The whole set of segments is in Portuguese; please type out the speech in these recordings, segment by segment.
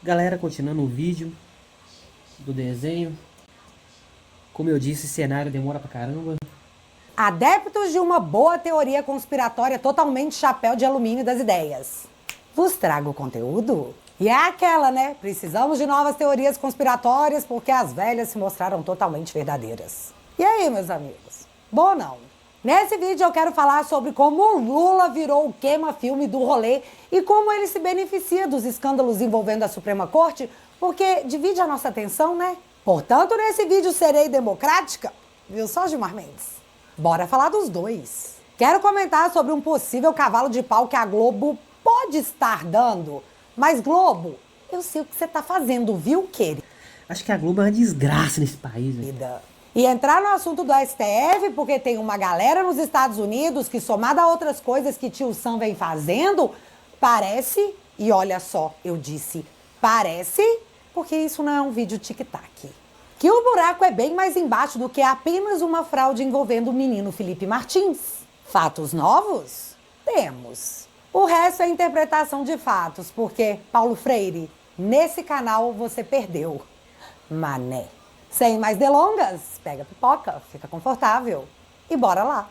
Galera, continuando o vídeo do desenho. Como eu disse, cenário demora pra caramba. Adeptos de uma boa teoria conspiratória totalmente chapéu de alumínio das ideias. Vos trago conteúdo? E é aquela, né? Precisamos de novas teorias conspiratórias porque as velhas se mostraram totalmente verdadeiras. E aí, meus amigos? Bom ou não? Nesse vídeo eu quero falar sobre como o Lula virou o queima-filme do rolê e como ele se beneficia dos escândalos envolvendo a Suprema Corte, porque divide a nossa atenção, né? Portanto, nesse vídeo serei democrática, viu só, Gilmar Mendes? Bora falar dos dois. Quero comentar sobre um possível cavalo de pau que a Globo pode estar dando. Mas, Globo, eu sei o que você tá fazendo, viu, querido? Acho que a Globo é uma desgraça nesse país, né? E entrar no assunto do STF, porque tem uma galera nos Estados Unidos que, somada a outras coisas que tio Sam vem fazendo, parece, e olha só, eu disse parece, porque isso não é um vídeo tic-tac, que o buraco é bem mais embaixo do que apenas uma fraude envolvendo o menino Felipe Martins. Fatos novos? Temos. O resto é interpretação de fatos, porque, Paulo Freire, nesse canal você perdeu. Mané. Sem mais delongas, pega a pipoca, fica confortável e bora lá.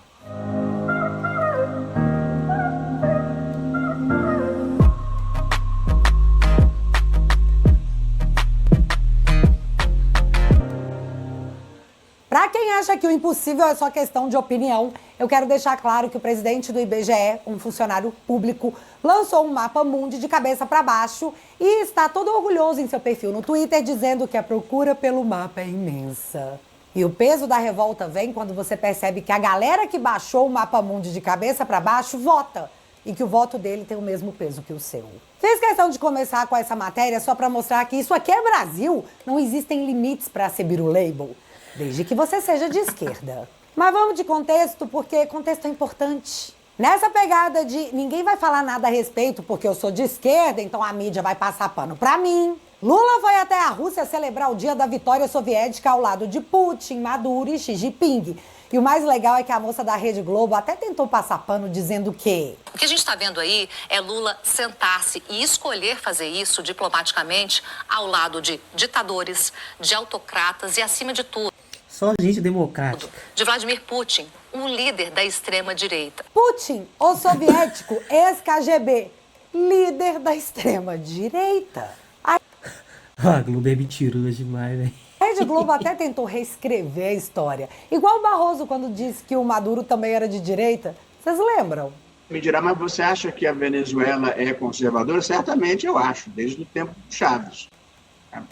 Para quem acha que o impossível é só questão de opinião, eu quero deixar claro que o presidente do IBGE, um funcionário público, lançou um mapa mundi de cabeça para baixo e está todo orgulhoso em seu perfil no Twitter dizendo que a procura pelo mapa é imensa. E o peso da revolta vem quando você percebe que a galera que baixou o mapa mundi de cabeça para baixo vota e que o voto dele tem o mesmo peso que o seu. Fiz questão de começar com essa matéria só para mostrar que isso aqui é Brasil, não existem limites para ser birulabel. Desde que você seja de esquerda. Mas vamos de contexto, porque contexto é importante. Nessa pegada de ninguém vai falar nada a respeito porque eu sou de esquerda, então a mídia vai passar pano pra mim. Lula foi até a Rússia celebrar o dia da vitória soviética ao lado de Putin, Maduro e Xi Jinping. E o mais legal é que a moça da Rede Globo até tentou passar pano dizendo que... O que a gente está vendo aí é Lula sentar-se e escolher fazer isso diplomaticamente ao lado de ditadores, de autocratas e, acima de tudo, Só gente democrática. de Vladimir Putin, um líder da extrema-direita. Putin, o soviético ex-KGB, líder da extrema-direita. A Globo é mentirosa demais, velho. A Rede Globo até tentou reescrever a história. Igual o Barroso quando disse que o Maduro também era de direita. Vocês lembram? Me dirá, mas você acha que a Venezuela é conservadora? Certamente eu acho, desde o tempo de Chávez.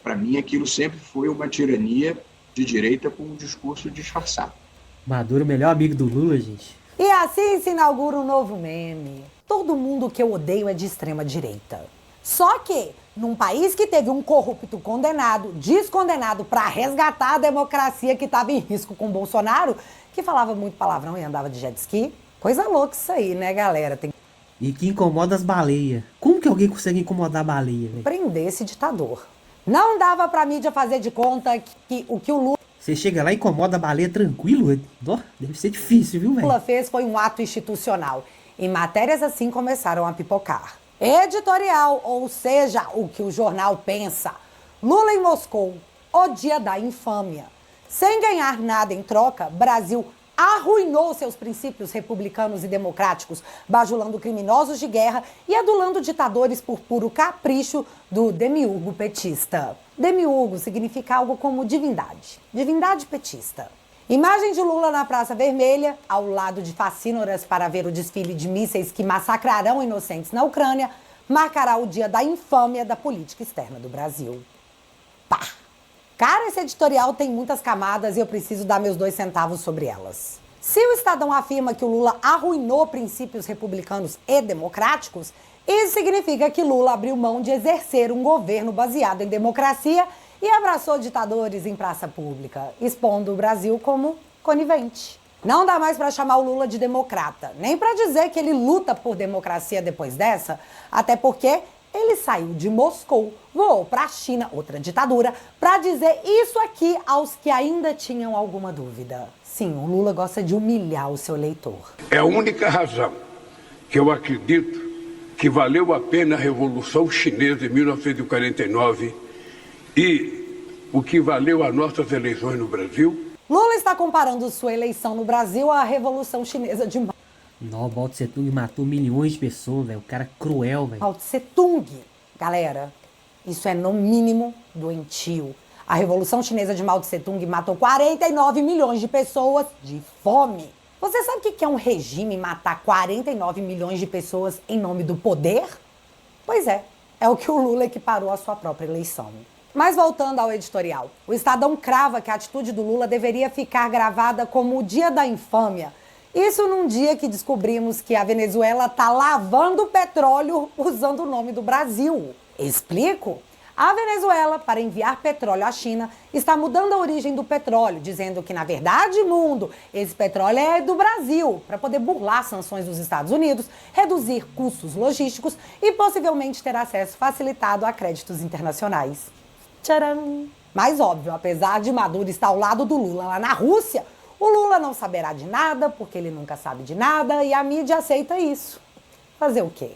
Para mim, aquilo sempre foi uma tirania de direita com um discurso disfarçado. Maduro, o melhor amigo do Lula, gente. E assim se inaugura um novo meme. Todo mundo que eu odeio é de extrema direita. Só que, num país que teve um corrupto condenado, descondenado para resgatar a democracia que estava em risco com Bolsonaro, que falava muito palavrão e andava de jet ski. Coisa louca isso aí, né, galera? Tem que E que incomoda as baleias. Como que alguém consegue incomodar a baleia, velho? prender esse ditador. Não dava pra mídia fazer de conta que o que o Lula Você chega lá e incomoda a baleia tranquilo? Ó, deve ser difícil, viu, velho? fez foi um ato institucional. E matérias assim começaram a pipocar. Editorial, ou seja, o que o jornal pensa. Lula em Moscou, o dia da infâmia. Sem ganhar nada em troca, Brasil arruinou seus princípios republicanos e democráticos, bajulando criminosos de guerra e adulando ditadores por puro capricho do demiurgo petista. Demiurgo significa algo como divindade. Divindade petista. Imagem de Lula na Praça Vermelha, ao lado de facínoras para ver o desfile de mísseis que massacrarão inocentes na Ucrânia, marcará o dia da infâmia da política externa do Brasil. Pá! Cara, esse editorial tem muitas camadas e eu preciso dar meus 2 centavos sobre elas. Se o Estadão afirma que o Lula arruinou princípios republicanos e democráticos, isso significa que Lula abriu mão de exercer um governo baseado em democracia e abraçou ditadores em praça pública, expondo o Brasil como conivente. Não dá mais para chamar o Lula de democrata, nem para dizer que ele luta por democracia depois dessa, até porque ele saiu de Moscou, voou para a China, outra ditadura, para dizer isso aqui aos que ainda tinham alguma dúvida. Sim, o Lula gosta de humilhar o seu eleitor. É a única razão que eu acredito que valeu a pena a Revolução Chinesa em 1949 e o que valeu as nossas eleições no Brasil? Lula está comparando sua eleição no Brasil à Revolução Chinesa de Não, Mao Tse Tung matou milhões de pessoas, velho. O cara é cruel, velho. Mao Tse Tung. Galera, isso é no mínimo doentio. A Revolução Chinesa de Mao Tse Tung matou 49 milhões de pessoas de fome. Você sabe o que é um regime matar 49 milhões de pessoas em nome do poder? Pois é o que o Lula equiparou à sua própria eleição. Mas voltando ao editorial, o Estadão crava que a atitude do Lula deveria ficar gravada como o dia da infâmia. Isso num dia que descobrimos que a Venezuela está lavando petróleo usando o nome do Brasil. Explico? A Venezuela, para enviar petróleo à China, está mudando a origem do petróleo, dizendo que, na verdade, mundo, esse petróleo é do Brasil, para poder burlar sanções dos Estados Unidos, reduzir custos logísticos e possivelmente ter acesso facilitado a créditos internacionais. Tcharam! Mas óbvio, apesar de Maduro estar ao lado do Lula lá na Rússia, o Lula não saberá de nada, porque ele nunca sabe de nada, e a mídia aceita isso. Fazer o quê?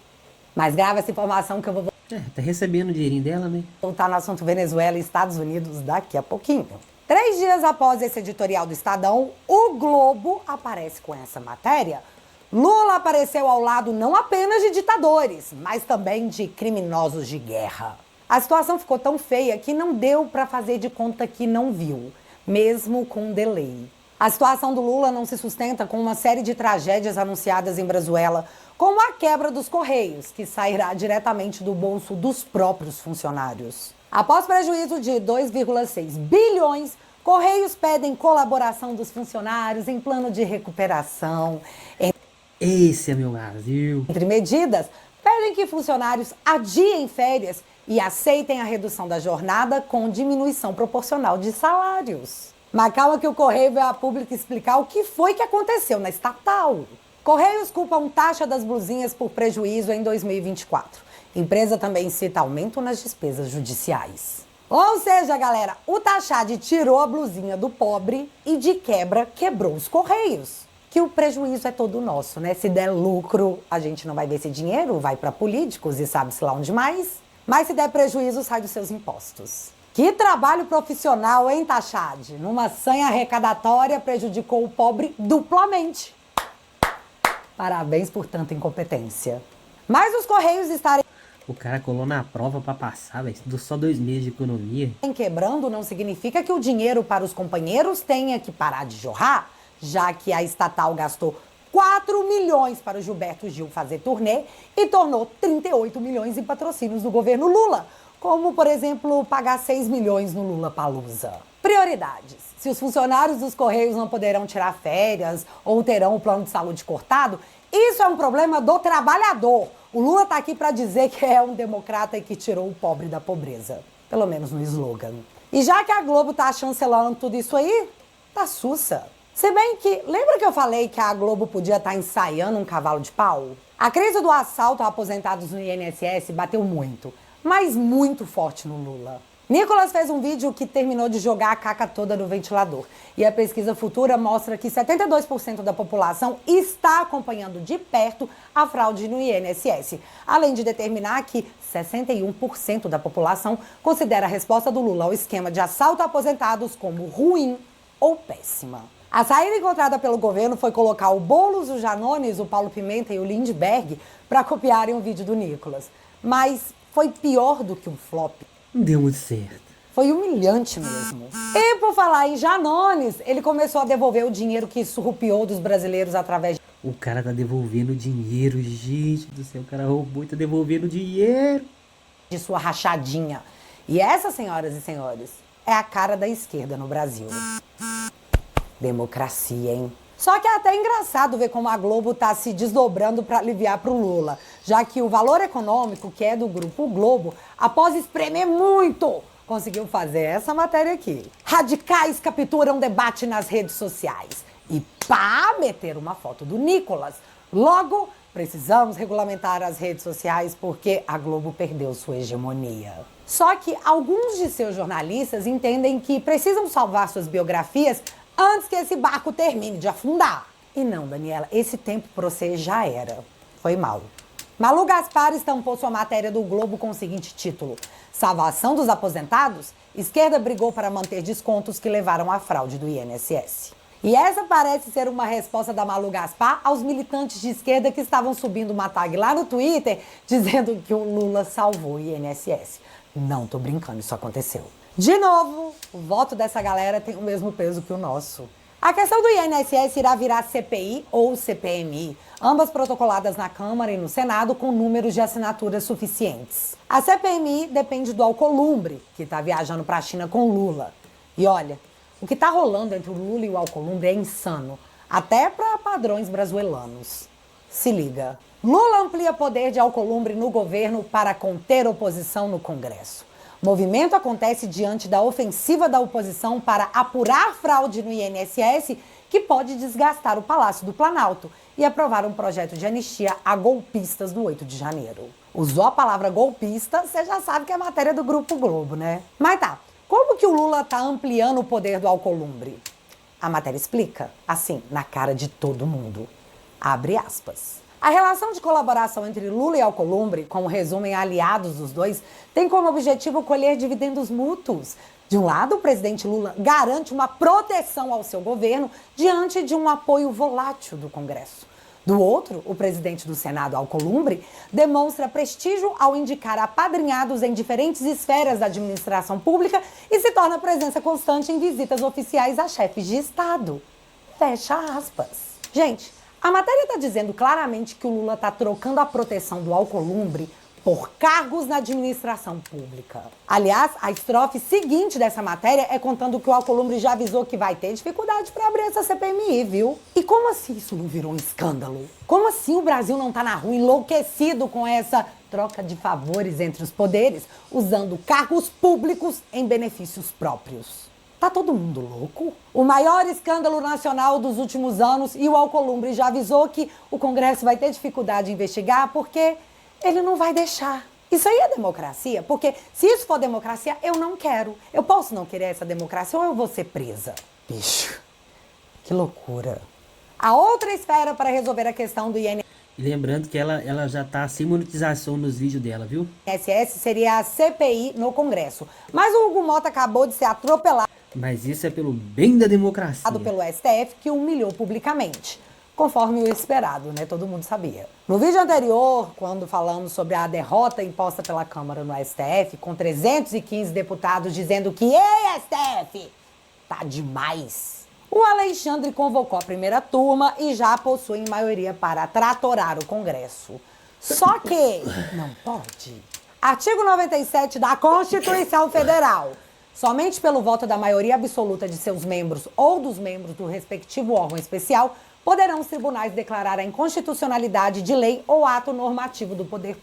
Mas grava essa informação que eu vou Tá recebendo o dinheirinho dela, né? voltar no assunto Venezuela e Estados Unidos daqui a pouquinho. 3 dias após esse editorial do Estadão, o Globo aparece com essa matéria. Lula apareceu ao lado não apenas de ditadores, mas também de criminosos de guerra. A situação ficou tão feia que não deu para fazer de conta que não viu, mesmo com delay. A situação do Lula não se sustenta com uma série de tragédias anunciadas em Venezuela, como a quebra dos Correios, que sairá diretamente do bolso dos próprios funcionários. Após prejuízo de 2,6 bilhões, Correios pedem colaboração dos funcionários em plano de recuperação. Esse é meu Brasil. Entre medidas, pedem que funcionários adiem férias e aceitem a redução da jornada com diminuição proporcional de salários. Mas calma que o Correio veio a público explicar o que foi que aconteceu na estatal. Correios culpam taxa das blusinhas por prejuízo em 2024. Empresa também cita aumento nas despesas judiciais. Ou seja, galera, o Taxade tirou a blusinha do pobre e de quebra quebrou os Correios. Que o prejuízo é todo nosso, né? Se der lucro, a gente não vai ver esse dinheiro, vai para políticos e sabe-se lá onde mais. Mas se der prejuízo, sai dos seus impostos. Que trabalho profissional, hein, Taxade? Numa sanha arrecadatória, prejudicou o pobre duplamente. Parabéns por tanta incompetência. Mas os Correios estarem O cara colou na prova pra passar, velho. Só 2 meses de economia. quebrando não significa que o dinheiro para os companheiros tenha que parar de jorrar, já que a estatal gastou 4 milhões para o Gilberto Gil fazer turnê e tornou 38 milhões em patrocínios do governo Lula, como, por exemplo, pagar 6 milhões no Lula Palusa. Prioridades. Se os funcionários dos Correios não poderão tirar férias ou terão o plano de saúde cortado, isso é um problema do trabalhador. O Lula tá aqui para dizer que é um democrata e que tirou o pobre da pobreza. Pelo menos no slogan. E já que a Globo tá chancelando tudo isso aí, tá sussa. Se bem que, lembra que eu falei que a Globo podia estar ensaiando um cavalo de pau? A crise do assalto a aposentados no INSS bateu muito, mas muito forte no Lula. Nicolas fez um vídeo que terminou de jogar a caca toda no ventilador. E a pesquisa futura mostra que 72% da população está acompanhando de perto a fraude no INSS. Além de determinar que 61% da população considera a resposta do Lula ao esquema de assalto a aposentados como ruim ou péssima. A saída encontrada pelo governo foi colocar o Boulos, o Janones, o Paulo Pimenta e o Lindbergh para copiarem o vídeo do Nicolas. Mas foi pior do que um flop. Não deu muito certo. Foi humilhante mesmo. E por falar em Janones, ele começou a devolver o dinheiro que surrupiou dos brasileiros através O cara tá devolvendo dinheiro, gente do céu. O cara roubou e tá devolvendo dinheiro. de sua rachadinha. E essa, senhoras e senhores, é a cara da esquerda no Brasil. Democracia, hein? Só que é até engraçado ver como a Globo tá se desdobrando para aliviar pro Lula, já que o Valor Econômico, que é do Grupo Globo, após espremer muito, conseguiu fazer essa matéria aqui. Radicais capturam debate nas redes sociais. E pá, meter uma foto do Nicolas. Logo, precisamos regulamentar as redes sociais porque a Globo perdeu sua hegemonia. Só que alguns de seus jornalistas entendem que precisam salvar suas biografias antes que esse barco termine de afundar. E não, Daniela, esse tempo pra você já era. Foi mal. Malu Gaspar estampou sua matéria do Globo com o seguinte título: Salvação dos aposentados? Esquerda brigou para manter descontos que levaram à fraude do INSS. E essa parece ser uma resposta da Malu Gaspar aos militantes de esquerda que estavam subindo uma tag lá no Twitter dizendo que o Lula salvou o INSS. Não tô brincando, isso aconteceu. De novo, o voto dessa galera tem o mesmo peso que o nosso. A questão do INSS irá virar CPI ou CPMI, ambas protocoladas na Câmara e no Senado com números de assinaturas suficientes. A CPMI depende do Alcolumbre, que está viajando para a China com Lula. E olha, o que está rolando entre o Lula e o Alcolumbre é insano, até para padrões brasileiros. Se liga. Lula amplia poder de Alcolumbre no governo para conter oposição no Congresso. Movimento acontece diante da ofensiva da oposição para apurar fraude no INSS que pode desgastar o Palácio do Planalto e aprovar um projeto de anistia a golpistas do 8 de janeiro. Usou a palavra golpista, você já sabe que é matéria do Grupo Globo, né? Mas tá, como que o Lula tá ampliando o poder do Alcolumbre? A matéria explica, assim, na cara de todo mundo. Abre aspas. A relação de colaboração entre Lula e Alcolumbre, como resumem aliados dos dois, tem como objetivo colher dividendos mútuos. De um lado, o presidente Lula garante uma proteção ao seu governo diante de um apoio volátil do Congresso. Do outro, o presidente do Senado, Alcolumbre, demonstra prestígio ao indicar apadrinhados em diferentes esferas da administração pública e se torna presença constante em visitas oficiais a chefes de Estado. Fecha aspas. Gente, a matéria está dizendo claramente que o Lula está trocando a proteção do Alcolumbre por cargos na administração pública. Aliás, a estrofe seguinte dessa matéria é contando que o Alcolumbre já avisou que vai ter dificuldade para abrir essa CPMI, viu? E como assim isso não virou um escândalo? Como assim o Brasil não está na rua enlouquecido com essa troca de favores entre os poderes, usando cargos públicos em benefícios próprios? Tá todo mundo louco? O maior escândalo nacional dos últimos anos e o Alcolumbre já avisou que o Congresso vai ter dificuldade em investigar porque ele não vai deixar. Isso aí é democracia? Porque se isso for democracia, eu não quero. Eu posso não querer essa democracia ou eu vou ser presa? Bicho, que loucura. A outra esfera para resolver a questão do INSS E lembrando que ela já tá sem monetização nos vídeos dela, viu? seria a CPI no Congresso. Mas o Hugo Mota acabou de ser atropelado Mas isso é pelo bem da democracia. pelo STF, que o humilhou publicamente. Conforme o esperado, né? Todo mundo sabia. No vídeo anterior, quando falamos sobre a derrota imposta pela Câmara no STF, com 315 deputados dizendo que, ei, STF, tá demais. O Alexandre convocou a primeira turma e já possui maioria para tratorar o Congresso. Só que não pode. Artigo 97 da Constituição Federal. Somente pelo voto da maioria absoluta de seus membros ou dos membros do respectivo órgão especial poderão os tribunais declarar a inconstitucionalidade de lei ou ato normativo do poder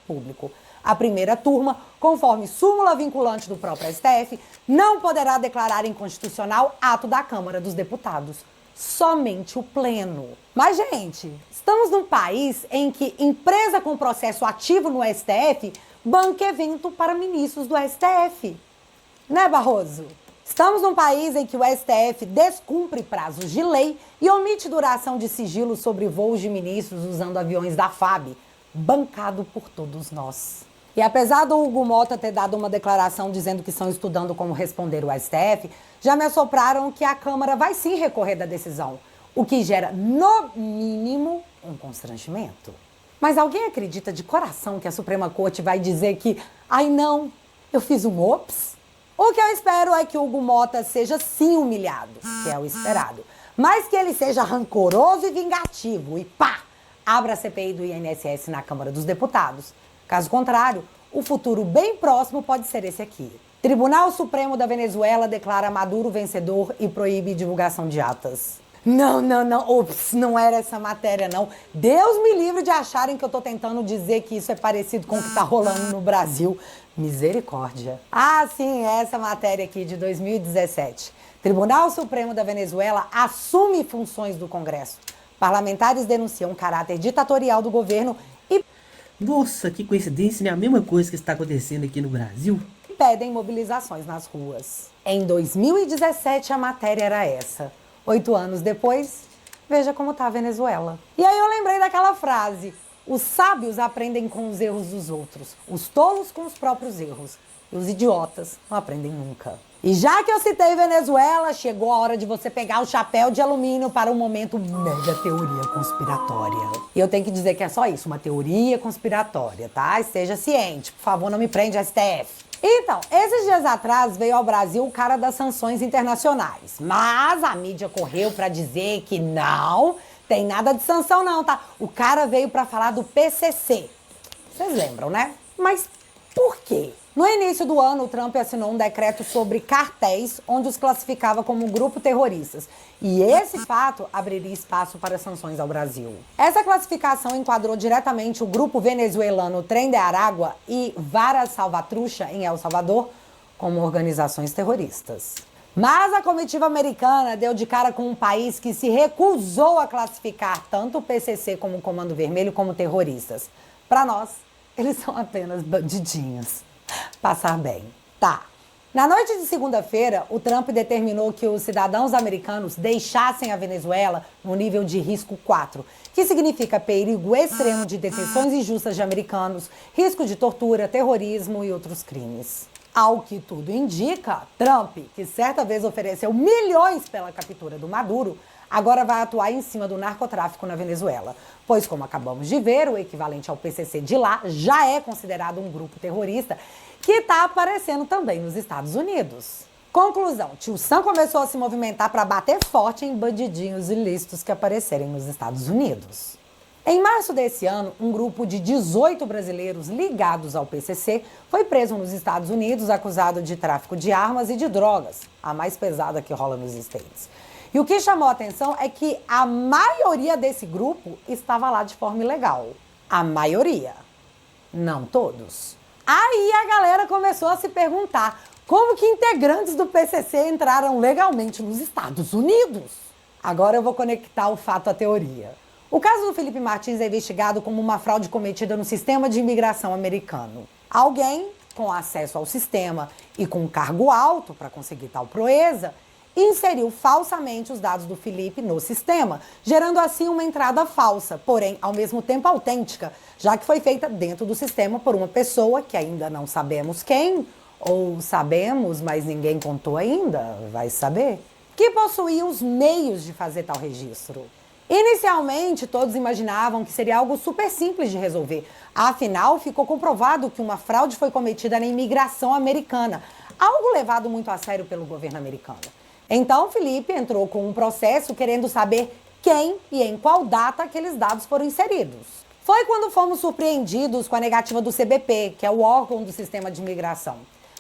público. A primeira turma, conforme súmula vinculante do próprio STF, não poderá declarar inconstitucional ato da Câmara dos Deputados. Somente o pleno. Mas, gente, estamos num país em que empresa com processo ativo no STF banca evento para ministros do STF. Né, Barroso? Estamos num país em que o STF descumpre prazos de lei e omite duração de sigilo sobre voos de ministros usando aviões da FAB, bancado por todos nós. E apesar do Hugo Mota ter dado uma declaração dizendo que estão estudando como responder o STF, já me assopraram que a Câmara vai sim recorrer da decisão, o que gera, no mínimo, um constrangimento. Mas alguém acredita de coração que a Suprema Corte vai dizer que, ai não, eu fiz um ops? O que eu espero é que o Hugo Mota seja sim humilhado, que é o esperado, mas que ele seja rancoroso e vingativo e pá, abra a CPI do INSS na Câmara dos Deputados. Caso contrário, o futuro bem próximo pode ser esse aqui. Tribunal Supremo da Venezuela declara Maduro vencedor e proíbe divulgação de atas. Não. Ops, não era essa matéria, não. Deus me livre de acharem que eu tô tentando dizer que isso é parecido com o que tá rolando no Brasil. Misericórdia. Ah, sim, essa matéria aqui de 2017. Tribunal Supremo da Venezuela assume funções do Congresso. Parlamentares denunciam o caráter ditatorial do governo e Nossa, que coincidência, né? A mesma coisa que está acontecendo aqui no Brasil. pedem mobilizações nas ruas. Em 2017, a matéria era essa. 8 anos depois, veja como tá a Venezuela. E aí eu lembrei daquela frase: Os sábios aprendem com os erros dos outros, os tolos com os próprios erros. E os idiotas não aprendem nunca. E já que eu citei Venezuela, chegou a hora de você pegar o chapéu de alumínio para um momento mega teoria conspiratória. E eu tenho que dizer que é só isso, uma teoria conspiratória, tá? Esteja ciente, por favor, não me prende, STF. Então, esses dias atrás veio ao Brasil o cara das sanções internacionais. Mas a mídia correu para dizer que não tem nada de sanção não, tá? O cara veio para falar do PCC. Vocês lembram, né? Mas por quê? No início do ano, o Trump assinou um decreto sobre cartéis, onde os classificava como grupo terroristas. E esse fato abriria espaço para sanções ao Brasil. Essa classificação enquadrou diretamente o grupo venezuelano Tren de Aragua e Vara Salvatrucha, em El Salvador, como organizações terroristas. Mas a comitiva americana deu de cara com um país que se recusou a classificar tanto o PCC como o Comando Vermelho como terroristas. Para nós, eles são apenas bandidinhos. Passar bem. Tá. Na noite de segunda-feira, o Trump determinou que os cidadãos americanos deixassem a Venezuela no nível de risco 4, que significa perigo extremo de detenções injustas de americanos, risco de tortura, terrorismo e outros crimes. Ao que tudo indica, Trump, que certa vez ofereceu milhões pela captura do Maduro, agora vai atuar em cima do narcotráfico na Venezuela. Pois, como acabamos de ver, o equivalente ao PCC de lá já é considerado um grupo terrorista que está aparecendo também nos Estados Unidos. Conclusão, Tio Sam começou a se movimentar para bater forte em bandidinhos ilícitos que aparecerem nos Estados Unidos. Em março desse ano, um grupo de 18 brasileiros ligados ao PCC foi preso nos Estados Unidos acusado de tráfico de armas e de drogas, a mais pesada que rola nos States. E o que chamou a atenção é que a maioria desse grupo estava lá de forma ilegal. A maioria. Não todos. Aí a galera começou a se perguntar como que integrantes do PCC entraram legalmente nos Estados Unidos. Agora eu vou conectar o fato à teoria. O caso do Felipe Martins é investigado como uma fraude cometida no sistema de imigração americano. Alguém com acesso ao sistema e com um cargo alto para conseguir tal proeza inseriu falsamente os dados do Felipe no sistema, gerando assim uma entrada falsa, porém, ao mesmo tempo autêntica, já que foi feita dentro do sistema por uma pessoa que ainda não sabemos quem, ou sabemos, mas ninguém contou ainda, vai saber, que possuía os meios de fazer tal registro. Inicialmente, todos imaginavam que seria algo super simples de resolver. Afinal, ficou comprovado que uma fraude foi cometida na imigração americana, algo levado muito a sério pelo governo americano. Então, Felipe entrou com um processo querendo saber quem e em qual data aqueles dados foram inseridos. Foi quando fomos surpreendidos com a negativa do CBP, que é o órgão do sistema de imigração.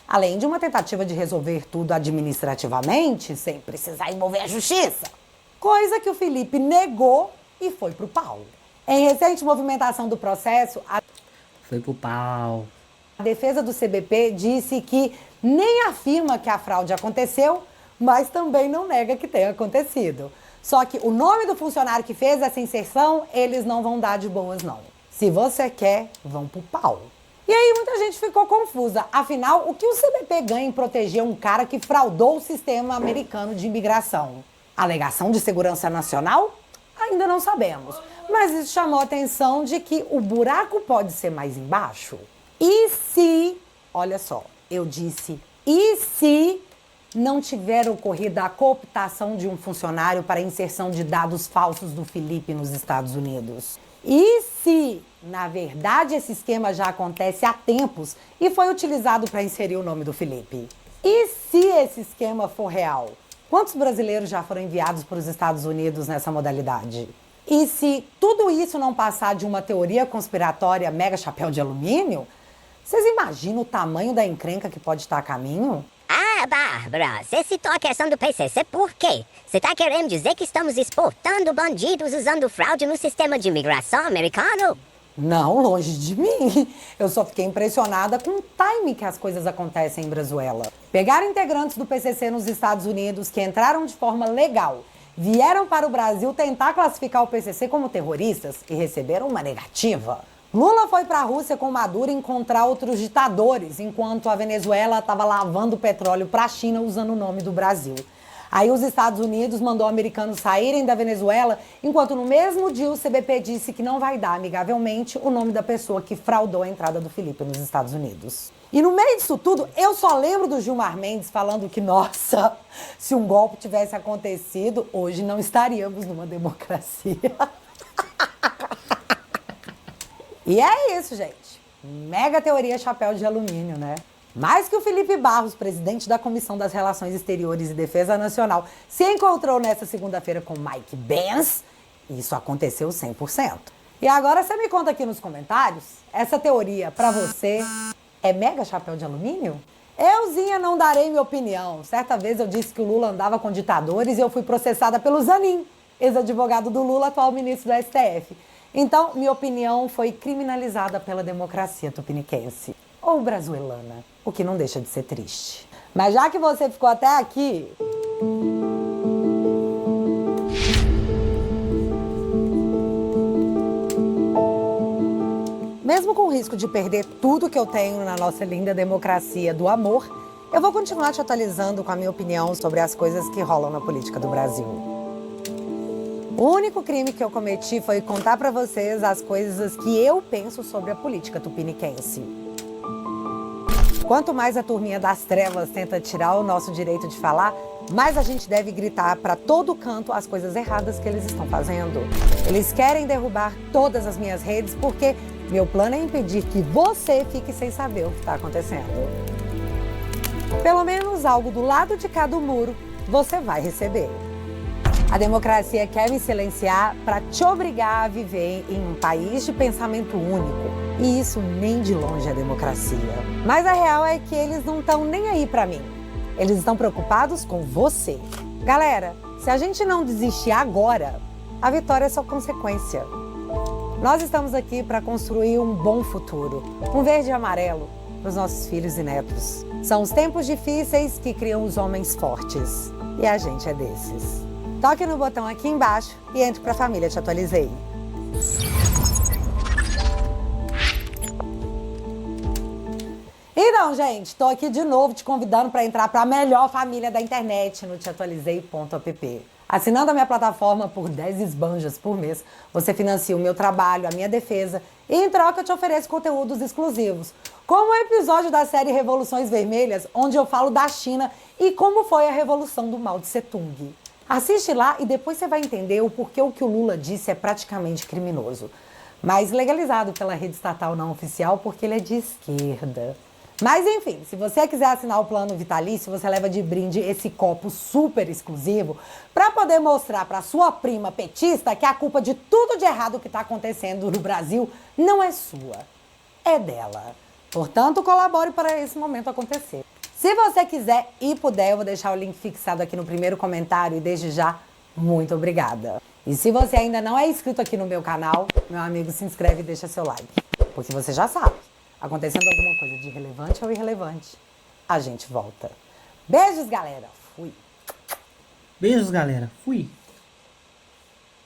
Além de uma tentativa de resolver tudo administrativamente, sem precisar envolver a justiça. Coisa que o Felipe negou e foi pro pau. Em recente movimentação do processo, Foi pro pau. a defesa do CBP disse que nem afirma que a fraude aconteceu, mas também não nega que tenha acontecido. Só que o nome do funcionário que fez essa inserção, eles não vão dar de boas, não. Se você quer, vão pro pau. E aí muita gente ficou confusa. Afinal, o que o CBP ganha em proteger um cara que fraudou o sistema americano de imigração? Alegação de segurança nacional? Ainda não sabemos. Mas isso chamou a atenção de que o buraco pode ser mais embaixo. E se, olha só, eu disse, e se não tiver ocorrido a cooptação de um funcionário para a inserção de dados falsos do Felipe nos Estados Unidos? E se, na verdade, esse esquema já acontece há tempos e foi utilizado para inserir o nome do Felipe? E se esse esquema for real? Quantos brasileiros já foram enviados para os Estados Unidos nessa modalidade? E se tudo isso não passar de uma teoria conspiratória mega chapéu de alumínio, vocês imaginam o tamanho da encrenca que pode estar a caminho? Ah, Bárbara, você citou a questão do PCC por quê? Você tá querendo dizer que estamos exportando bandidos usando fraude no sistema de imigração americano? Não, longe de mim. Eu só fiquei impressionada com o timing que as coisas acontecem em Venezuela. Pegaram integrantes do PCC nos Estados Unidos que entraram de forma legal, vieram para o Brasil tentar classificar o PCC como terroristas e receberam uma negativa. Lula foi para a Rússia com Maduro encontrar outros ditadores, enquanto a Venezuela estava lavando petróleo para a China usando o nome do Brasil. Aí os Estados Unidos mandou americanos saírem da Venezuela, enquanto no mesmo dia o CBP disse que não vai dar amigavelmente o nome da pessoa que fraudou a entrada do Felipe nos Estados Unidos. E no meio disso tudo, eu só lembro do Gilmar Mendes falando que, nossa, se um golpe tivesse acontecido, hoje não estaríamos numa democracia. E é isso, gente. Mega teoria chapéu de alumínio, né? Mais que o Felipe Barros, presidente da Comissão das Relações Exteriores e Defesa Nacional, se encontrou nesta segunda-feira com Mike Pence, isso aconteceu 100%. E agora você me conta aqui nos comentários, essa teoria pra você é mega chapéu de alumínio? Euzinha não darei minha opinião. Certa vez eu disse que o Lula andava com ditadores e eu fui processada pelo Zanin, ex-advogado do Lula, atual ministro do STF. Então, minha opinião foi criminalizada pela democracia tupiniquense. Ou brazuelana, o que não deixa de ser triste. Mas já que você ficou até aqui... Mesmo com o risco de perder tudo que eu tenho na nossa linda democracia do amor, eu vou continuar te atualizando com a minha opinião sobre as coisas que rolam na política do Brasil. O único crime que eu cometi foi contar pra vocês as coisas que eu penso sobre a política tupiniquense. Quanto mais a turminha das trevas tenta tirar o nosso direito de falar, mais a gente deve gritar para todo canto as coisas erradas que eles estão fazendo. Eles querem derrubar todas as minhas redes porque meu plano é impedir que você fique sem saber o que está acontecendo. Pelo menos algo do lado de cá do muro você vai receber. A democracia quer me silenciar para te obrigar a viver em um país de pensamento único. E isso nem de longe é democracia. Mas a real é que eles não estão nem aí para mim. Eles estão preocupados com você. Galera, se a gente não desistir agora, a vitória é só consequência. Nós estamos aqui para construir um bom futuro, um verde e amarelo para os nossos filhos e netos. São os tempos difíceis que criam os homens fortes. E a gente é desses. Toque no botão aqui embaixo e entre para a família Te Atualizei. Então, gente, tô aqui de novo te convidando para entrar para a melhor família da internet no teatualizei.app. Assinando a minha plataforma por 10 esbanjas por mês, você financia o meu trabalho, a minha defesa e em troca eu te ofereço conteúdos exclusivos, como o episódio da série Revoluções Vermelhas, onde eu falo da China e como foi a revolução do Mao Tse Tung. Assiste lá e depois você vai entender o porquê o que o Lula disse é praticamente criminoso, mas legalizado pela rede estatal não oficial porque ele é de esquerda. Mas enfim, se você quiser assinar o plano vitalício, você leva de brinde esse copo super exclusivo para poder mostrar para sua prima petista que a culpa de tudo de errado que está acontecendo no Brasil não é sua, é dela. Portanto, colabore para esse momento acontecer. Se você quiser e puder, eu vou deixar o link fixado aqui no primeiro comentário e desde já, muito obrigada. E se você ainda não é inscrito aqui no meu canal, meu amigo, se inscreve e deixa seu like, porque você já sabe. Acontecendo alguma coisa de relevante ou irrelevante, a gente volta. Beijos, galera. Fui. Beijos, galera. Fui.